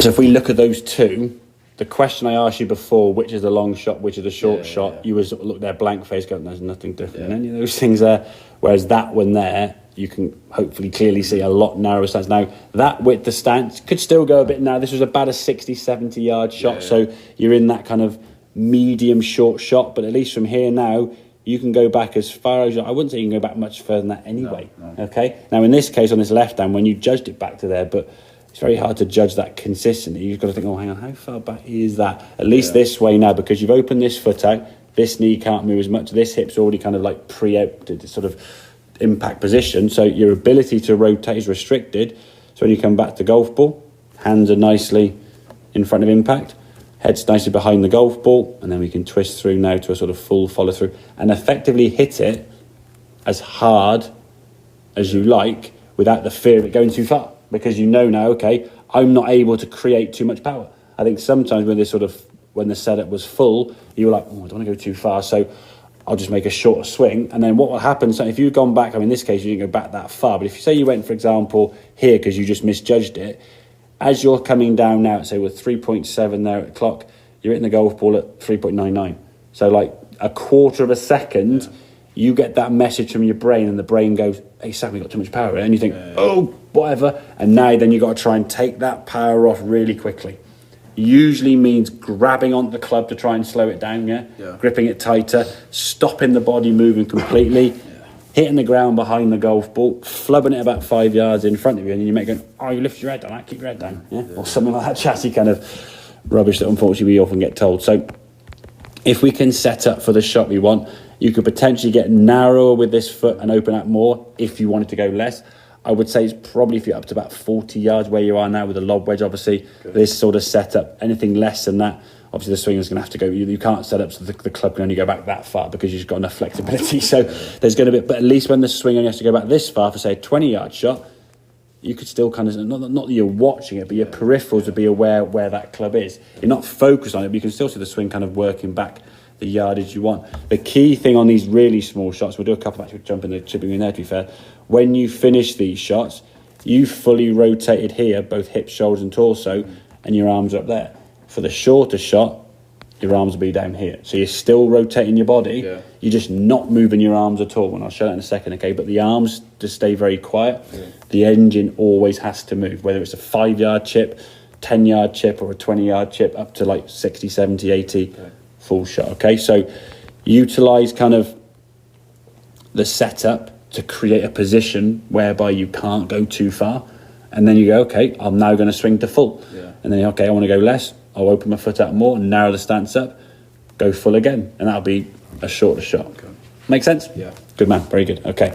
So if we look at those two, the question I asked you before, which is the long shot, which is the short shot, you was look there blank face going, there's nothing different in any of those things there. Whereas that one there, you can hopefully clearly see a lot narrower stance. Now, that width, the stance could still go a bit now. This was about a 60, 70 yard shot. So you're in that kind of medium short shot. But at least from here now, you can go back as far as... I wouldn't say you can go back much further than that anyway. No. Okay? Now, in this case, on this left hand, when you judged it back to there, but it's very hard to judge that consistently. You've got to think, oh, hang on, how far back is that? At least this way now, because you've opened this foot out, this knee can't move as much. This hip's already kind of like preempted, sort of impact position, so your ability to rotate is restricted. So when you come back to golf ball, hands are nicely in front of impact, head's nicely behind the golf ball, and then we can twist through now to a sort of full follow through and effectively hit it as hard as you like without the fear of it going too far, because you know now, okay, I'm not able to create too much power. I think sometimes when the setup was full, you were like, oh, I don't want to go too far, so I'll just make a shorter swing. And then what will happen, so if you've gone back, I mean, in this case, you didn't go back that far, but if you say you went, for example, here because you just misjudged it, as you're coming down now, say with 3.7 there at the clock, you're hitting the golf ball at 3.99. So like a quarter of a second, you get that message from your brain and the brain goes, hey, Sam, we got too much power. And you think, oh, whatever. And now then you've got to try and take that power off really quickly. Usually means grabbing onto the club to try and slow it down, gripping it tighter, stopping the body moving completely, hitting the ground behind the golf ball, flubbing it about 5 yards in front of you, and then you make going, oh, you lift your head down, keep your head down, or something like that chassis kind of rubbish that unfortunately we often get told. So if we can set up for the shot we want, you could potentially get narrower with this foot and open up more if you wanted to go less. I would say it's probably if you're up to about 40 yards where you are now with the lob wedge, obviously, this sort of setup. Anything less than that, obviously the swinger's going to have to go. You can't set up so the club can only go back that far because you've got enough flexibility. So there's going to be, but at least when the swing only has to go back this far for, say, a 20-yard shot, you could still kind of, not that you're watching it, but your peripherals would be aware where that club is. You're not focused on it, but you can still see the swing kind of working back the yardage you want. The key thing on these really small shots, we'll do a couple actually jumping the chipping in there to be fair, when you finish these shots, you fully rotated here, both hips, shoulders and torso, and your arms are up there. For the shorter shot, your arms will be down here. So you're still rotating your body, you're just not moving your arms at all. And I'll show that in a second, okay? But the arms just stay very quiet. The engine always has to move, whether it's a 5-yard chip, 10-yard chip, or a 20-yard chip, up to like 60, 70, 80, full shot, okay? So utilise kind of the setup to create a position whereby you can't go too far. And then you go, okay, I'm now going to swing to full. And then, okay, I want to go less. I'll open my foot out more, narrow the stance up, go full again. And that'll be a shorter shot. Make sense? Yeah. Good man, very good. Okay.